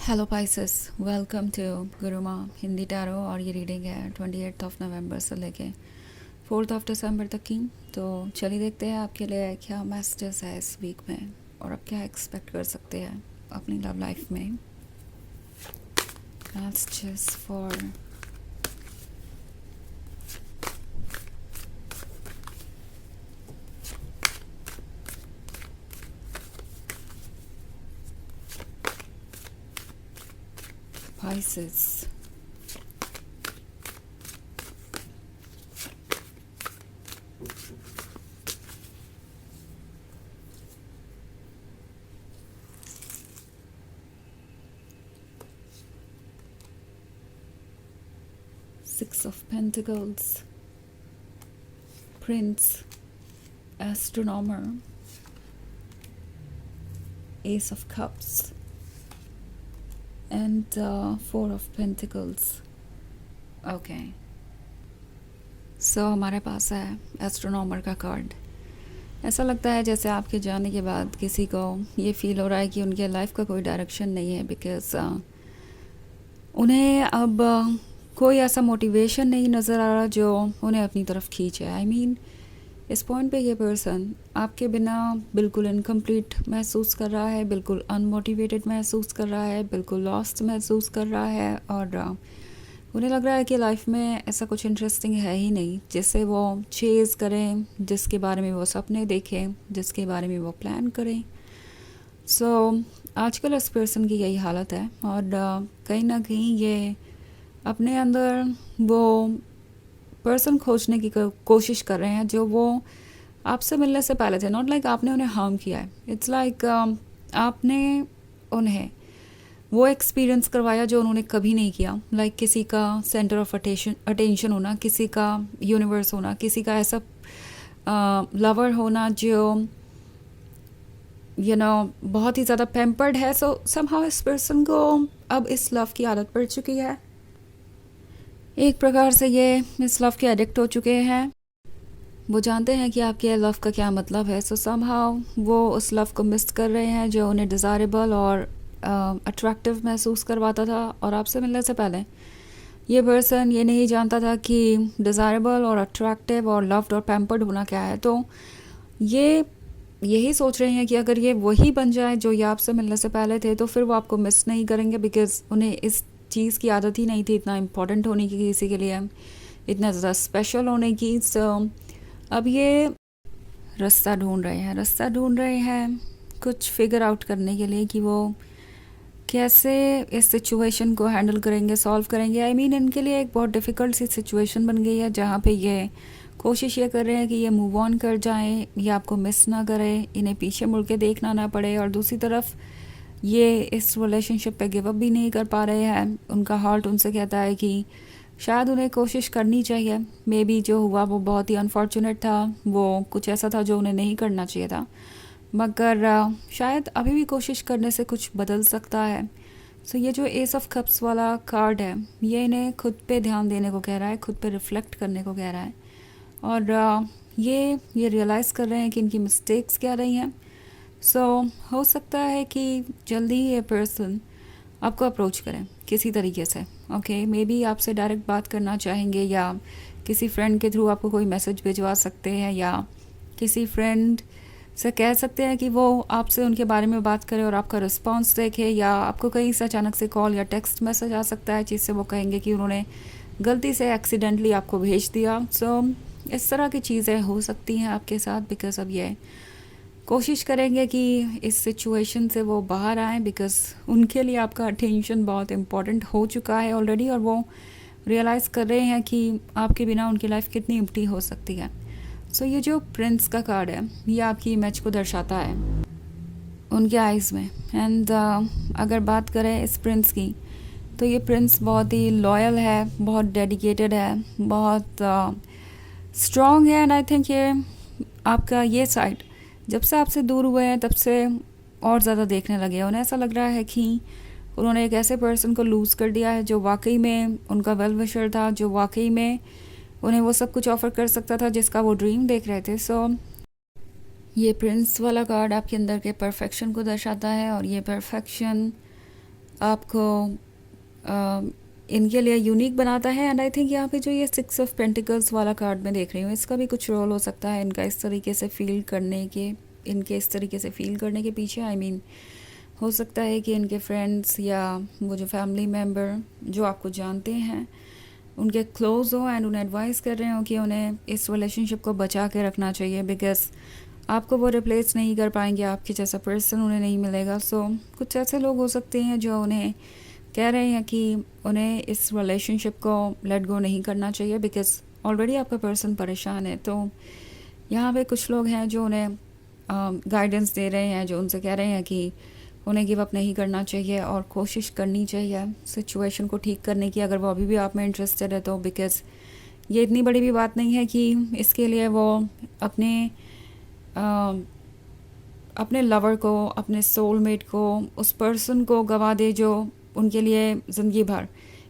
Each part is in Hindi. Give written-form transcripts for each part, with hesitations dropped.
Hello Pisces, welcome to Guruma Hindi tarot. और ये रीडिंग है 28 नवंबर से लेके 4 दिसंबर तक की। तो चलिए देखते हैं आपके लिए क्या मैसेजेस है इस वीक में और आप क्या एक्सपेक्ट कर सकते हैं अपनी लव लाइफ में। Messages for Pisces. 6 of Pentacles, Prince, Astronomer, Ace of Cups and 4 of Pentacles. Okay, सो हमारे पास है एस्ट्रोनॉमर का कार्ड। ऐसा लगता है जैसे आपके जाने के बाद किसी को ये फील हो रहा है कि उनके लाइफ का कोई डायरेक्शन नहीं है, बिकॉज उन्हें अब कोई ऐसा मोटिवेशन नहीं नज़र आ रहा जो उन्हें अपनी तरफ खींचे। आई मीन इस पॉइंट पे ये पर्सन आपके बिना बिल्कुल इनकम्प्लीट महसूस कर रहा है, बिल्कुल अनमोटिवेटेड महसूस कर रहा है, बिल्कुल लॉस्ट महसूस कर रहा है और उन्हें लग रहा है कि लाइफ में ऐसा कुछ इंटरेस्टिंग है ही नहीं जिससे वो चेज़ करें, जिसके बारे में वो सपने देखें, जिसके बारे में वो प्लान करें। सो आजकल इस पर्सन की यही हालत है और कहीं ना कहीं ये अपने अंदर वो पर्सन खोजने की कोशिश कर रहे हैं जो वो आपसे मिलने से पहले थे। नॉट लाइक आपने उन्हें हार्म किया है, इट्स लाइक आपने उन्हें वो एक्सपीरियंस करवाया जो उन्होंने कभी नहीं किया। लाइक किसी का सेंटर ऑफ अटेंशन होना, किसी का यूनिवर्स होना, किसी का ऐसा लवर होना जो बहुत ही ज़्यादा पैम्पर्ड है। सो समहाउ इस पर्सन को अब इस लव की आदत पड़ चुकी है। एक प्रकार से ये इस लव के एडिक्ट हो चुके हैं। वो जानते हैं कि आपके लव का क्या मतलब है। सो समहाउ वो उस लव को मिस कर रहे हैं जो उन्हें डिज़ायरेबल और अट्रैक्टिव महसूस करवाता था। और आपसे मिलने से पहले ये पर्सन ये नहीं जानता था कि डिज़ायरेबल और अट्रैक्टिव और लव्ड और पैम्पर्ड होना क्या है। तो ये यही सोच रहे हैं कि अगर ये वही बन जाए जो ये आपसे मिलने से पहले थे तो फिर वो आपको मिस नहीं करेंगे, बिकॉज़ उन्हें इस चीज़ की आदत ही नहीं थी इतना इम्पोर्टेंट होने की किसी के लिए, इतना ज़्यादा स्पेशल होने की। सो अब ये रास्ता ढूंढ रहे हैं कुछ फिगर आउट करने के लिए कि वो कैसे इस सिचुएशन को हैंडल करेंगे, सॉल्व करेंगे। आई मीन इनके लिए एक बहुत डिफ़िकल्ट सी सिचुएशन बन गई है जहाँ पे ये कोशिश ये कर रहे हैं कि ये मूव ऑन कर जाएं, ये आपको मिस ना करें, इन्हें पीछे मुड़ के देखना ना पड़े। और दूसरी तरफ ये इस रिलेशनशिप पे गिव अप भी नहीं कर पा रहे हैं। उनका हार्ट उनसे कहता है कि शायद उन्हें कोशिश करनी चाहिए। मे बी जो हुआ वो बहुत ही अनफॉर्चुनेट था, वो कुछ ऐसा था जो उन्हें नहीं करना चाहिए था, मगर शायद अभी भी कोशिश करने से कुछ बदल सकता है। सो ये जो एस ऑफ कप्स वाला कार्ड है ये इन्हें खुद पे ध्यान देने को कह रहा है, खुद पे रिफ्लेक्ट करने को कह रहा है। और ये रियलाइज़ कर रहे हैं कि इनकी मिस्टेक्स क्या रही हैं। सो हो सकता है कि जल्दी ही ये पर्सन आपको अप्रोच करें किसी तरीके से। ओके, मे बी आपसे डायरेक्ट बात करना चाहेंगे या किसी फ्रेंड के थ्रू आपको कोई मैसेज भिजवा सकते हैं या किसी फ्रेंड से कह सकते हैं कि वो आपसे उनके बारे में बात करें और आपका रिस्पांस देखे, या आपको कहीं से अचानक से कॉल या टेक्स्ट मैसेज आ सकता है जिससे वो कहेंगे कि उन्होंने गलती से एक्सीडेंटली आपको भेज दिया। सो इस तरह की चीज़ें हो सकती हैं आपके साथ, बिकॉज अब ये कोशिश करेंगे कि इस सिचुएशन से वो बाहर आएँ, बिकॉज उनके लिए आपका अटेंशन बहुत इम्पॉर्टेंट हो चुका है ऑलरेडी और वो रियलाइज़ कर रहे हैं कि आपके बिना उनकी लाइफ कितनी इम्प्टी हो सकती है। सो ये जो प्रिंस का कार्ड है ये आपकी इमेज को दर्शाता है उनके आइज़ में। एंड अगर बात करें इस प्रिंस की तो ये प्रिंस बहुत ही लॉयल है, बहुत डेडिकेटेड है, बहुत स्ट्रॉन्ग है। एंड आई थिंक ये आपका ये साइड जब से आपसे दूर हुए हैं तब से और ज़्यादा देखने लगे। उन्हें ऐसा लग रहा है कि उन्होंने एक ऐसे पर्सन को लूज़ कर दिया है जो वाकई में उनका वेल विशर था, जो वाकई में उन्हें वो सब कुछ ऑफ़र कर सकता था जिसका वो ड्रीम देख रहे थे। सो ये प्रिंस वाला कार्ड आपके अंदर के परफेक्शन को दर्शाता है और ये परफेक्शन आपको इनके लिए यूनिक बनाता है। एंड आई थिंक यहाँ पे जो ये 6 ऑफ पेंटिकल्स वाला कार्ड मैं देख रही हूँ, इसका भी कुछ रोल हो सकता है इनका इस तरीके से फील करने के, इनके इस तरीके से फील करने के पीछे। आई मीन हो सकता है कि इनके फ्रेंड्स या वो जो फैमिली मेम्बर जो आपको जानते हैं उनके क्लोज हो एंड उन्हें एडवाइस कर रहे हो कि उन्हें इस रिलेशनशिप को बचा के रखना चाहिए, बिकॉज आपको वो रिप्लेस नहीं कर पाएंगे, आपके जैसा पर्सन उन्हें नहीं मिलेगा। सो कुछ ऐसे लोग हो सकते हैं जो उन्हें कह रहे हैं कि उन्हें इस रिलेशनशिप को लेट गो नहीं करना चाहिए, बिकॉज ऑलरेडी आपका पर्सन परेशान है। तो यहाँ पे कुछ लोग हैं जो उन्हें गाइडेंस दे रहे हैं, जो उनसे कह रहे हैं कि उन्हें गिव अप नहीं करना चाहिए और कोशिश करनी चाहिए सिचुएशन को ठीक करने की, अगर वो अभी भी आप में इंटरेस्टेड है तो। बिकॉज़ ये इतनी बड़ी भी बात नहीं है कि इसके लिए वो अपने अपने लवर को, अपने सोलमेट को, उस पर्सन को गवा दे जो उनके लिए ज़िंदगी भर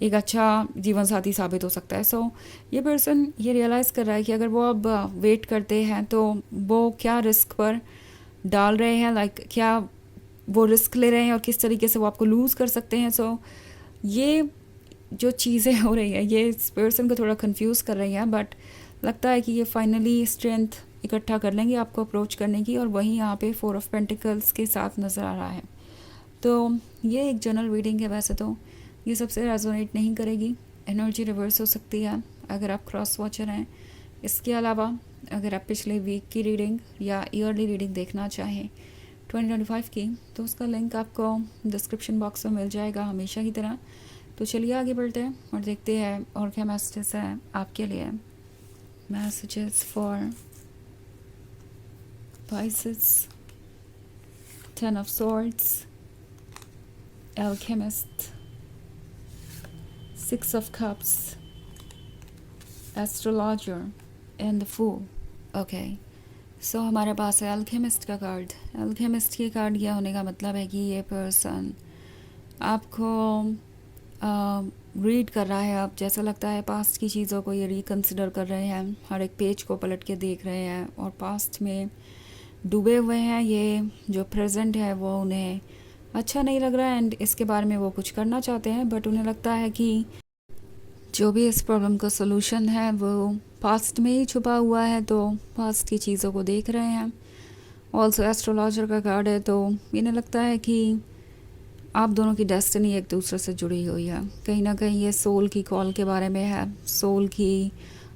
एक अच्छा जीवन साथी साबित हो सकता है। सो ये पर्सन ये रियलाइज़ कर रहा है कि अगर वो अब वेट करते हैं तो वो क्या रिस्क पर डाल रहे हैं, लाइक क्या वो रिस्क ले रहे हैं और किस तरीके से वो आपको लूज़ कर सकते हैं। सो ये जो चीज़ें हो रही है ये इस पर्सन को थोड़ा कंफ्यूज कर रही हैं, बट लगता है कि ये फाइनली स्ट्रेंथ इकट्ठा कर लेंगे आपको अप्रोच करने की। और वहीं यहाँ पे 4 ऑफ पेंटिकल्स के साथ नज़र आ रहा है। तो ये एक जनरल रीडिंग है, वैसे तो ये सबसे रेजोनेट नहीं करेगी, एनर्जी रिवर्स हो सकती है अगर आप क्रॉस वॉचर हैं। इसके अलावा अगर आप पिछले वीक की रीडिंग या ईयरली रीडिंग देखना चाहें 2025 की, तो उसका लिंक आपको डिस्क्रिप्शन बॉक्स में मिल जाएगा हमेशा की तरह। तो चलिए आगे बढ़ते हैं और देखते हैं और क्या मैसेजेस हैं आपके लिए। Messages for Pisces, 10 of Swords, Alchemist, 6 of Cups, Astrologer and the Fool. Okay. सो हमारे पास है अल्केमिस्ट का कार्ड। अल्केमिस्ट के कार्ड यह होने का मतलब है कि ये पर्सन आपको रीड कर रहा है। अब जैसा लगता है पास्ट की चीज़ों को ये रिकंसिडर कर रहे हैं, हर एक पेज को पलट के देख रहे हैं और पास्ट में डूबे हुए हैं। ये जो प्रेजेंट है वो उन्हें अच्छा नहीं लग रहा है एंड इसके बारे में वो कुछ करना चाहते हैं, बट उन्हें लगता है कि जो भी इस प्रॉब्लम का सोल्यूशन है वो पास्ट में ही छुपा हुआ है, तो पास्ट की चीज़ों को देख रहे हैं। ऑल्सो एस्ट्रोलॉजर का कार्ड है, तो इन्हें लगता है कि आप दोनों की डेस्टिनी एक दूसरे से जुड़ी हुई है। कहीं ना कहीं ये सोल की कॉल के बारे में है, सोल की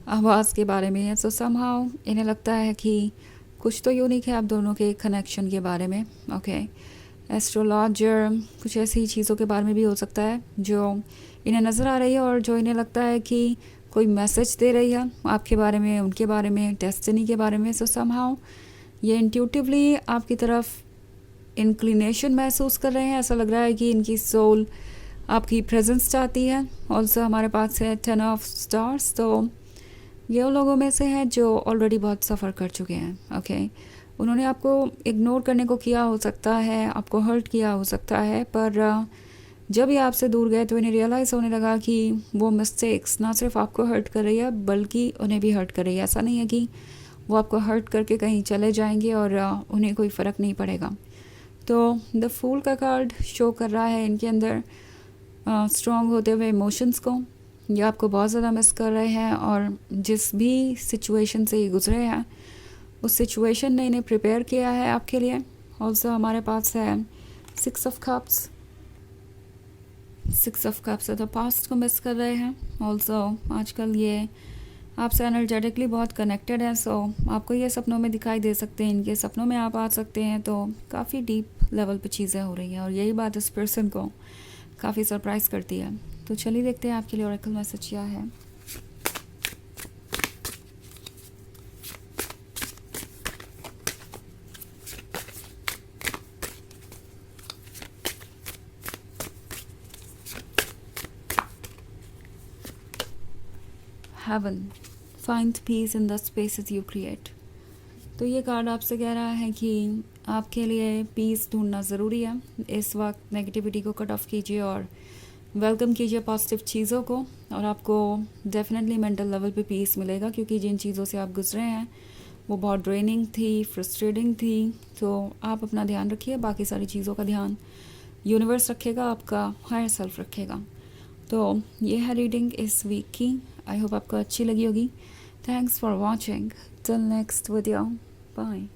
आवाज़ के बारे में है। सो समहाउ इन्हें लगता है कि कुछ तो यूनिक है आप दोनों के कनेक्शन के बारे में। ओके, एस्ट्रोलॉजर कुछ ऐसी चीज़ों के बारे में भी हो सकता है जो इन्हें नज़र आ रही है और जो इन्हें लगता है कि कोई मैसेज दे रही है आपके बारे में, उनके बारे में, डेस्टिनी के बारे में। सो समहाउ ये इंट्यूटिवली आपकी तरफ इंक्लिनेशन महसूस कर रहे हैं। ऐसा लग रहा है कि इनकी सोल आपकी प्रेजेंस चाहती है। ऑल्सो हमारे पास है 10 ऑफ स्टार्स, तो ये उन लोगों में से हैं जो ऑलरेडी बहुत सफ़र कर चुके हैं। ओके, उन्होंने आपको इग्नोर करने को किया हो सकता है, आपको हर्ट किया हो सकता है, पर जब ये आपसे दूर गए तो इन्हें रियलाइज़ होने लगा कि वो मिस्टेक्स ना सिर्फ आपको हर्ट कर रही है बल्कि उन्हें भी हर्ट कर रही है। ऐसा नहीं है कि वो आपको हर्ट करके कहीं चले जाएंगे और उन्हें कोई फ़र्क नहीं पड़ेगा। तो द फूल का कार्ड शो कर रहा है इनके अंदर स्ट्रॉन्ग होते हुए इमोशंस को। ये आपको बहुत ज़्यादा मिस कर रहे हैं और जिस भी सिचुएशन से ये गुजरे हैं उस सिचुएशन ने इन्हें प्रिपेयर किया है आपके लिए। ऑल्सो हमारे पास है 6 ऑफ कप्स। 6 ऑफ कप्स है तो पास्ट को मिस कर रहे हैं। ऑल्सो आजकल ये आपसे एनर्जेटिकली बहुत कनेक्टेड है। सो आपको ये सपनों में दिखाई दे सकते हैं, इनके सपनों में आप आ सकते हैं। तो काफ़ी डीप लेवल पे चीज़ें हो रही हैं और यही बात इस पर्सन को काफ़ी सरप्राइज़ करती है। तो चलिए देखते हैं आपके लिए ओरेकल मैसेज क्या है। Heaven, find peace in the spaces you create. तो ये कार्ड आपसे कह रहा है कि आपके लिए पीस ढूंढना ज़रूरी है। इस वक्त नेगेटिविटी को कट ऑफ कीजिए और वेलकम कीजिए पॉजिटिव चीज़ों को और आपको डेफिनेटली मेंटल लेवल पे पीस मिलेगा, क्योंकि जिन चीज़ों से आप गुजरे हैं वो बहुत ड्रेनिंग थी, फ्रस्ट्रेटिंग थी। तो आप अपना ध्यान रखिए, बाकी सारी चीज़ों का ध्यान यूनिवर्स रखेगा, आपका हायर सेल्फ रखेगा। तो ये है रीडिंग इस वीक की। आई होप आपको अच्छी लगी होगी। Thanks for watching. Till next video, bye.